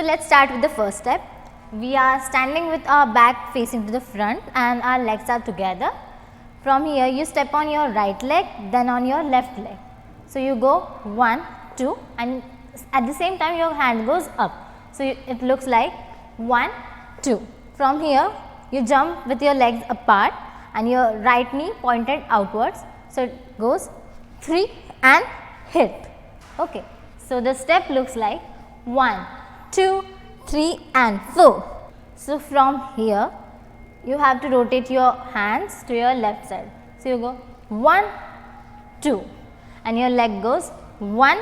let's start with the first step. We are standing with our back facing to the front and our legs are together. From here you step on your right leg, then on your left leg. So you go 1, 2 and at the same time your hand goes up. So it looks like 1, 2. From here you jump with your legs apart and your right knee pointed outwards. So it goes 3 and hit. Okay. So the step looks like 1, 2, 3 and 4. So from here you have to rotate your hands to your left side. So you go 1, 2 and your leg goes 1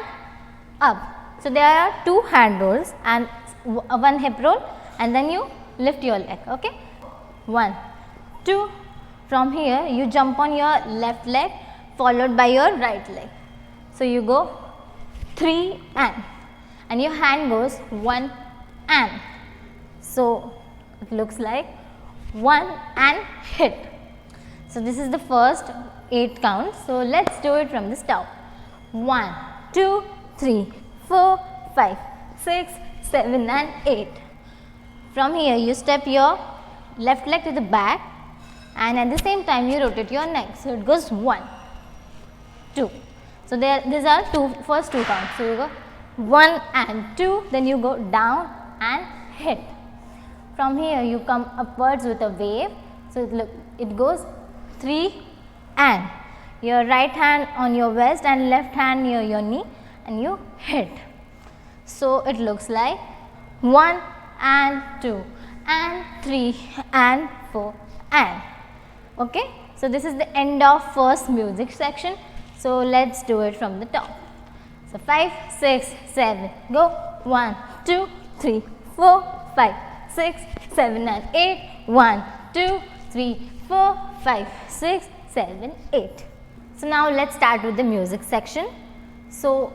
up. So there are 2 hand rolls and 1 hip roll and then you lift your leg. Okay. 1, 2. From here you jump on your left leg followed by your right leg. So you go 3 and your hand goes 1 and. So it looks like 1 and hit. So this is the first 8 counts. So let's do it from the start. 1, 2, 3, 4, 5, 6, 7 and 8. From here you step your left leg to the back and at the same time you rotate your neck. So it goes 1, 2. So these are first 2 counts. So you go 1 and 2, then you go down and hit. From here you come upwards with a wave. So it goes 3 and your right hand on your waist and left hand near your knee and you hit. So it looks like 1 and 2 and 3 and 4 and. Okay. So this is the end of first music section. So let's do it from the top. So 5, 6, 7, go 1, 2, 3, 4, 5, 6, 7 and 8, 1, 2, 3, 4, 5, 6, 7, 8. So now let's start with the music section. So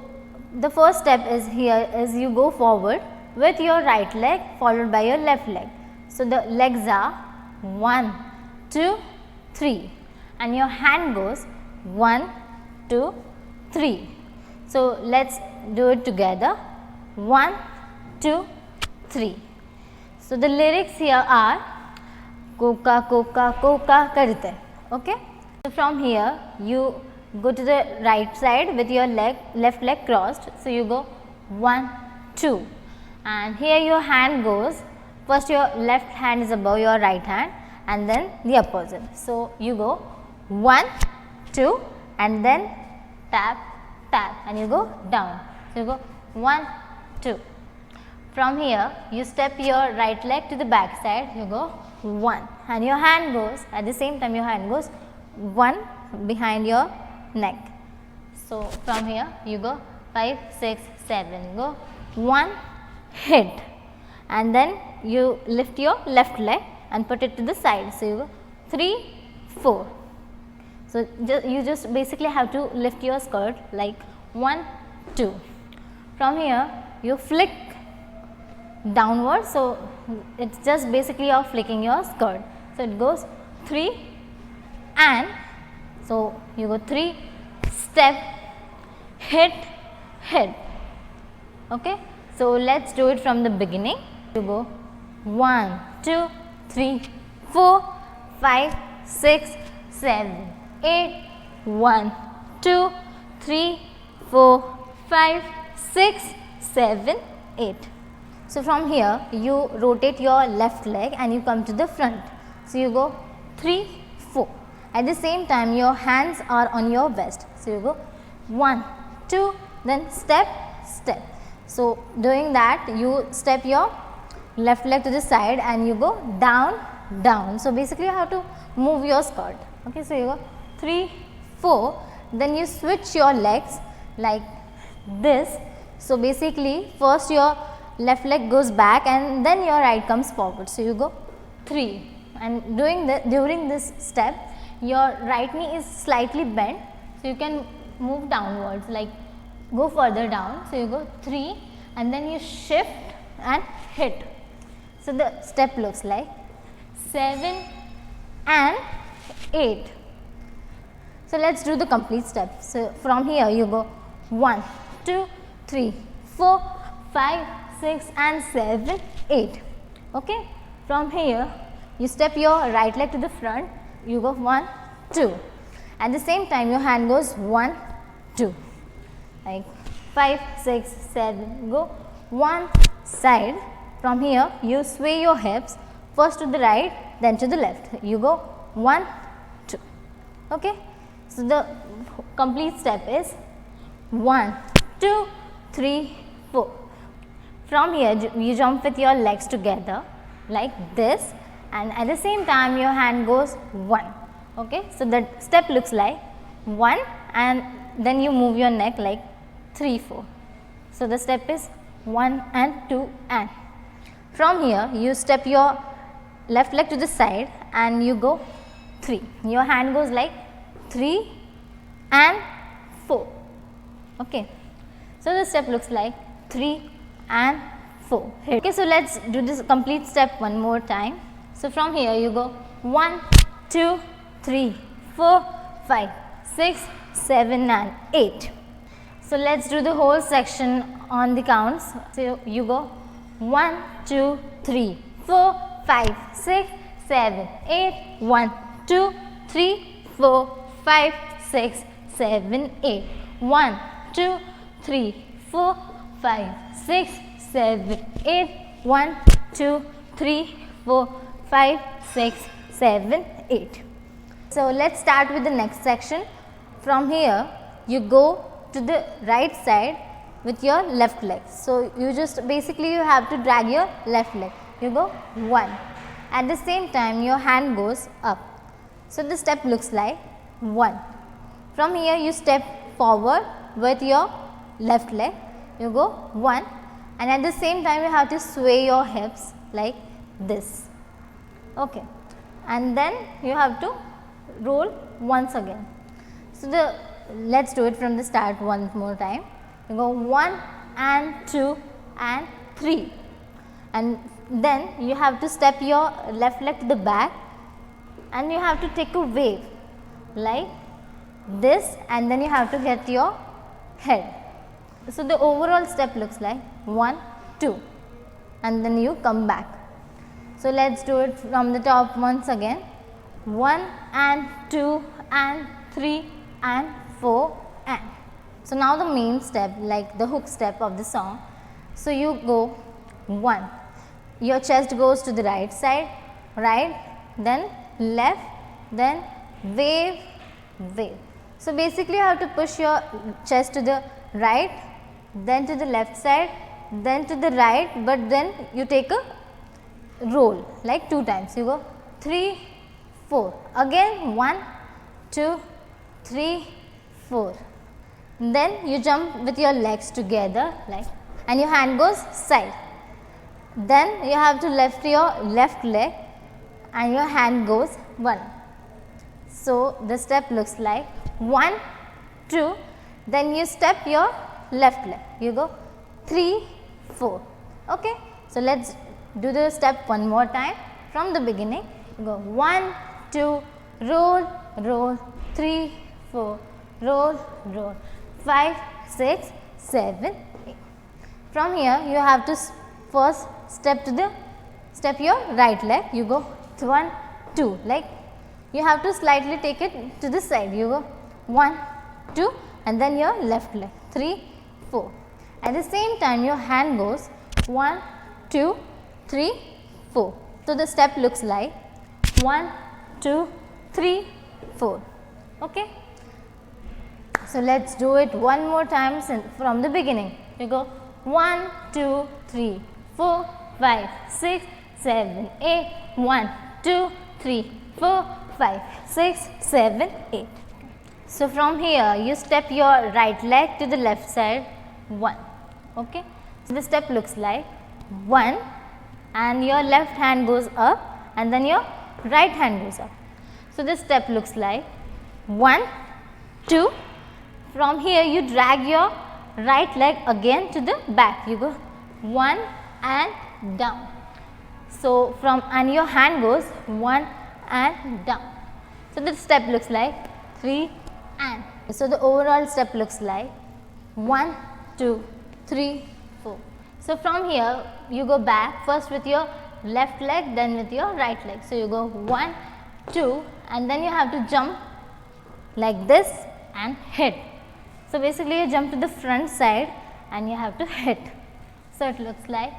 the first step is here is you go forward with your right leg followed by your left leg. So the legs are 1, 2, 3 and your hand goes 1, 2, 3. So let's do it together. 1, 2, 3. So the lyrics here are Coca Coca Coca karte. Okay. So from here you go to the right side with your left leg crossed. So you go 1, 2 and here your hand goes, first your left hand is above your right hand and then the opposite. So you go 1, 2 and then tap, tap and you go down. So you go 1, 2. From here you step your right leg to the back side, you go 1 and your hand goes, at the same time your hand goes 1 behind your neck. So from here you go 5, 6, 7, go 1, hit and then you lift your left leg and put it to the side. So you go 3, 4. So you just basically have to lift your skirt like 1, 2. From here you flick downward. So it's just basically you're flicking your skirt. So it goes 3 and. So you go 3, step, hit, hit. Okay. So let's do it from the beginning. You go 1, 2, 3, 4, 5, 6, 7, 8, 1, 2, 3, 4, 5, 6, 7, 8. So from here you rotate your left leg and you come to the front. So you go 3, 4. At the same time your hands are on your waist. So you go 1, 2, then step, step. So doing that you step your left leg to the side and you go down, down. So basically you have to move your skirt. Okay. So you go 3, 4, then you switch your legs like this. So basically first your left leg goes back and then your right comes forward. So you go 3 and during this step your right knee is slightly bent. So you can move downwards, like go further down. So you go 3 and then you shift and hit. So the step looks like 7 and 8. So let's do the complete step. So from here you go 1, 2, 3, 4, 5, 6 and 7, 8. Okay. From here, you step your right leg to the front, you go 1, 2. At the same time, your hand goes 1, 2. Like 5, 6, 7, go 1 side. From here, you sway your hips first to the right, then to the left. You go 1, 2. Okay. So, the complete step is 1, 2, 3, 4. From here, you jump with your legs together like this, and at the same time your hand goes 1. Okay. So, the step looks like 1 and then you move your neck like 3, 4. So, the step is 1 and 2 and. From here, you step your left leg to the side and you go 3. Your hand goes like 3 and 4. Okay. So, the step looks like 3 and 4. Okay. So, let us do this complete step one more time. So, from here you go 1, 2, 3, 4, 5, 6, 7 and 8. So, let us do the whole section on the counts. So, you go 1, 2, 3, 4, 5, 6, 7, 8, 1, 2, 3, 4, 5, 6, 7, 8, 1, 2, 3, 4, 5, 6, 7, 8, 1, 2, 3, 4, 5, 6, 7, 8. So, let us start with the next section. From here, you go to the right side with your left leg. So, you just basically you have to drag your left leg. You go 1. At the same time, your hand goes up. So, the step looks like 1. From here, you step forward with your left leg. You go 1, and at the same time, you have to sway your hips like this. Okay. And then you have to roll once again. So, let us do it from the start one more time. You go 1 and 2 and 3, and then you have to step your left leg to the back and you have to take a wave like this, and then you have to get your head. So, the overall step looks like 1, 2 and then you come back. So, let us do it from the top once again. 1 and 2 and 3 and 4 and. So, now the main step, like the hook step of the song. So, you go 1, your chest goes to the right side, right, then left, then wave, wave. So, basically you have to push your chest to the right, then to the left side, then to the right, but then you take a roll like 2 times. You go 3, 4, again 1, 2, 3, 4. Then you jump with your legs together like, and your hand goes side. Then you have to lift your left leg and your hand goes 1. So, the step looks like 1, 2, then you step your left leg. You go 3, 4. Okay. So, let us do the step one more time from the beginning. You go 1, 2, roll, roll, 3, 4, roll, roll, 5, 6, 7, 8. From here, you have to first step your right leg. You go 1, 2, like you have to slightly take it to the side. You go 1, 2 and then your left leg 3, 4. At the same time, your hand goes 1, 2, 3, 4. So, the step looks like 1, 2, 3, 4. Okay. So, let us do it one more time from the beginning. You go 1, 2, 3, 4, 5, 6, 7, 8, 1, 2, 3, 4, 5, 6, 7, 8. So, from here you step your right leg to the left side 1. Okay. So, the step looks like 1 and your left hand goes up and then your right hand goes up. So, this step looks like 1, 2. From here you drag your right leg again to the back. You go 1 and down. So, and your hand goes 1 and down. So, the step looks like 3 and. So, the overall step looks like 1, 2, 3, 4. So from here you go back first with your left leg, then with your right leg. So you go 1, 2, and then you have to jump like this and hit. So basically you jump to the front side and you have to hit. So it looks like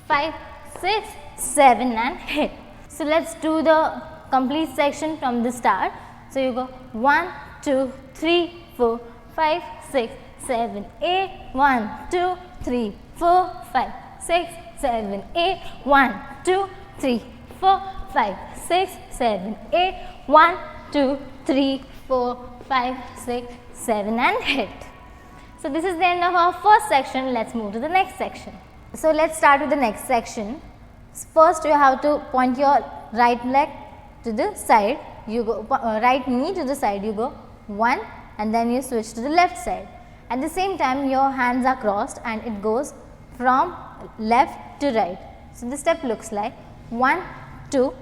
5, 6, 7 and hit. So let's do the complete section from the start. So you go 1, 2, 3, 4, 5, 6, 7, 8, 1, 2, 3, 4, 5, 6, 7, 8, 1, 2, 3, 4, 5, 6, 7, 8, 1, 2, 3, 4, 5, 6, 7 and hit. So this is the end of our first section. Let's move to the next section. So let's start with the next section. First you have to point your right leg to the side, you go right knee to the side, you go 1 and then you switch to the left side. At the same time your hands are crossed and it goes from left to right. So the step looks like 1, 2.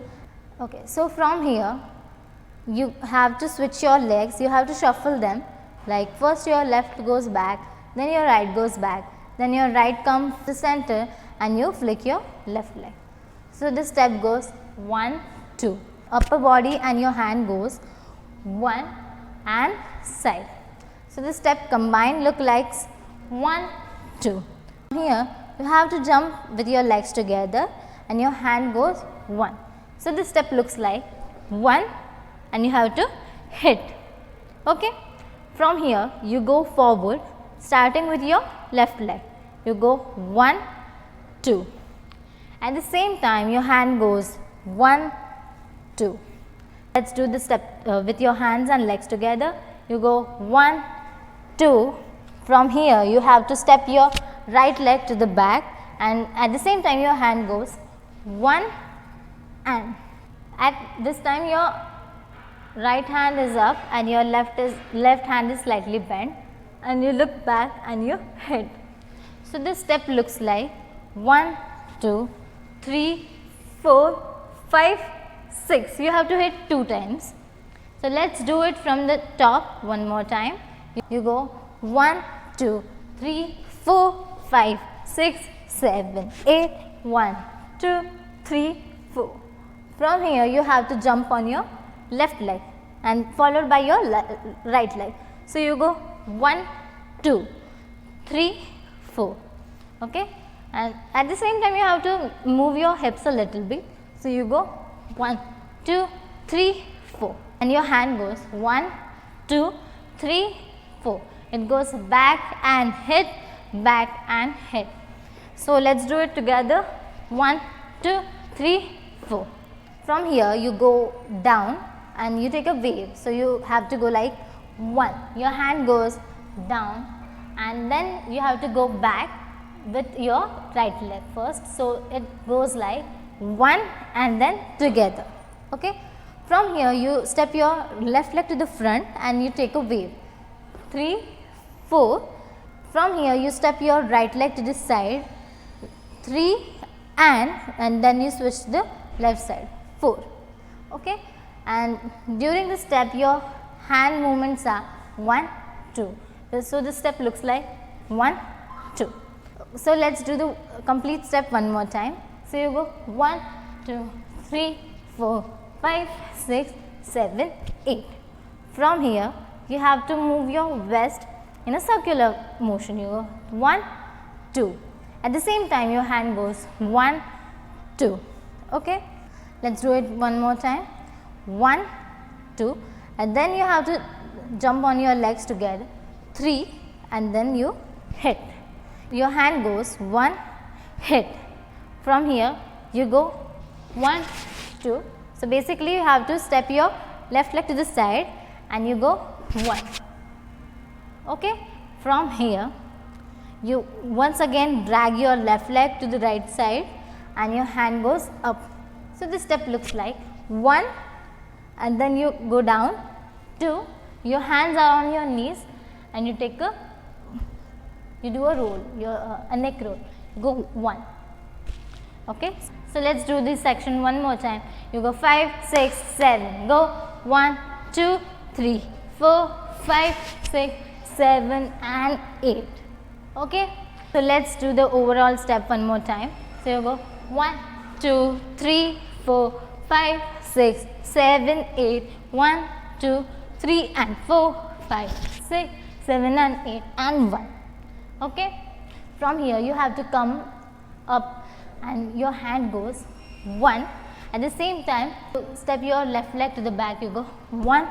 Okay, so from here you have to switch your legs, you have to shuffle them, like first your left goes back, then your right goes back, then your right comes to center and you flick your left leg. So this step goes 1, 2. Upper body and your hand goes 1 and side. So this step combined look like 1, 2. Here you have to jump with your legs together and your hand goes 1. So this step looks like 1 and you have to hit. Okay. From here you go forward starting with your left leg. You go 1, 2. At the same time your hand goes 1, 2. Let's do the step with your hands and legs together. You go 1, 2. From here you have to step your right leg to the back and at the same time your hand goes 1 and at this time your right hand is up and your left hand is slightly bent and you look back and you hit. So this step looks like 1, 2, 3, 4, 5, 6. You have to hit 2 times. So let's do it from the top one more time. You go 1, 2, 3, 4, 5, 6, 7, 8, 1, 2, 3, 4. From here you have to jump on your left leg and followed by your right leg. So you go 1, 2, 3, 4. Okay, and at the same time you have to move your hips a little bit. So you go 1, 2, 3, 4 and your hand goes 1, 2, 3, 4. It goes back and hit, back and hit. So let's do it together. 1, 2, 3, 4. From here you go down and you take a wave. So you have to go like 1. Your hand goes down and then you have to go back with your right leg first. So it goes like 1 and then together. Okay. From here you step your left leg to the front and you take a wave. 3, 4. From here you step your right leg to the side. 3 and then you switch to the left side. 4. Okay. And during the step your hand movements are 1, 2. So the step looks like 1, 2. So let's do the complete step one more time. So you go 1, 2, 3, 4, 5, 6, 7, 8. From here you have to move your waist in a circular motion. You go 1, 2. At the same time your hand goes 1, 2. Okay. Let's do it one more time. 1, 2 and then you have to jump on your legs together. 3 and then you hit. Your hand goes 1, hit. From here you go 1, 2. So basically you have to step your left leg to the side and you go 1. Okay. From here you once again drag your left leg to the right side and your hand goes up. So this step looks like 1 and then you go down. 2. Your hands are on your knees and you take a do a roll, a neck roll. Go 1. Okay. So let's do this section one more time. You go 5, 6, 7. Go 1, 2, 3, 4, 5, 6, 7 and 8. Okay. So let's do the overall step one more time. So you go 1, 2, 3, 4, 5, 6, 7, 8, 1, 2, 3 and 4, 5, 6, 7 and 8 and 1. Okay. From here you have to come up and your hand goes 1. At the same time, step your left leg to the back, you go 1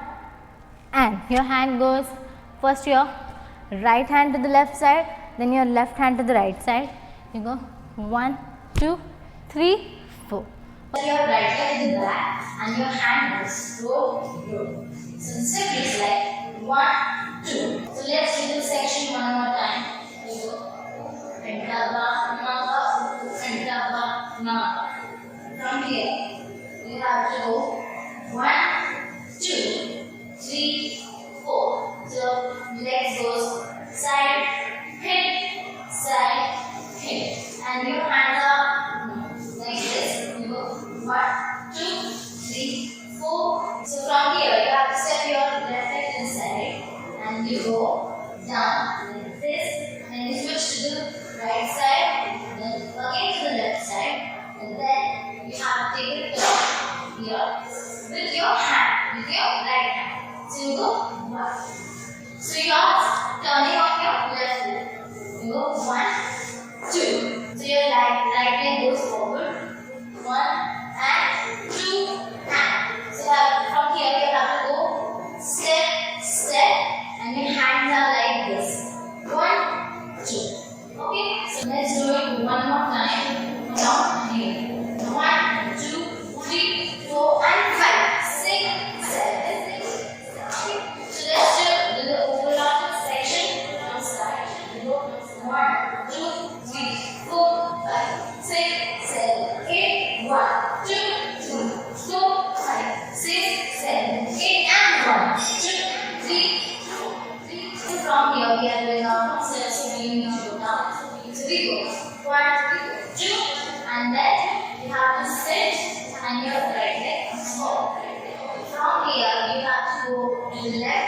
and your hand goes first your right hand to the left side, then your left hand to the right side. You go 1, 2, 3, 4. Your right leg to the back and your hand goes row, row. So the step is like 1, 2. So let's do this section one more time. You go Antava, Antava, Antava. From here, you have to go 1, 2, 3, 4. So legs goes side, hip, and your hands are like this. You go 1, 2, 3, 4. So from here, you have to step your left leg inside, and you go down like this, and you switch to the right side, then again to the left side, and then you have to take it down here with your hand, with your right hand. So you go 1. So you are turning on your left leg. You go 1, 2. So your right leg goes forward. 1 and 2 and. So from here you have to go step, step, and your hands are like this. 1, 2. Okay. So let's do it one more time. Down here. 1, 2, 3, 4 and 5, 6, 7, 8. Okay. So let's do the overall section. Now start. Go 1, 2, 3, 4, 5, 6, 7, 8. 1, 2, 3, 4, 5, 6, 7, 8 and 1, 2, 3, 4, 3. So from here we are doing our steps, so we need to go down. So we go 1, 2, and then you have to sit and your right leg forward. From here you have to go to the left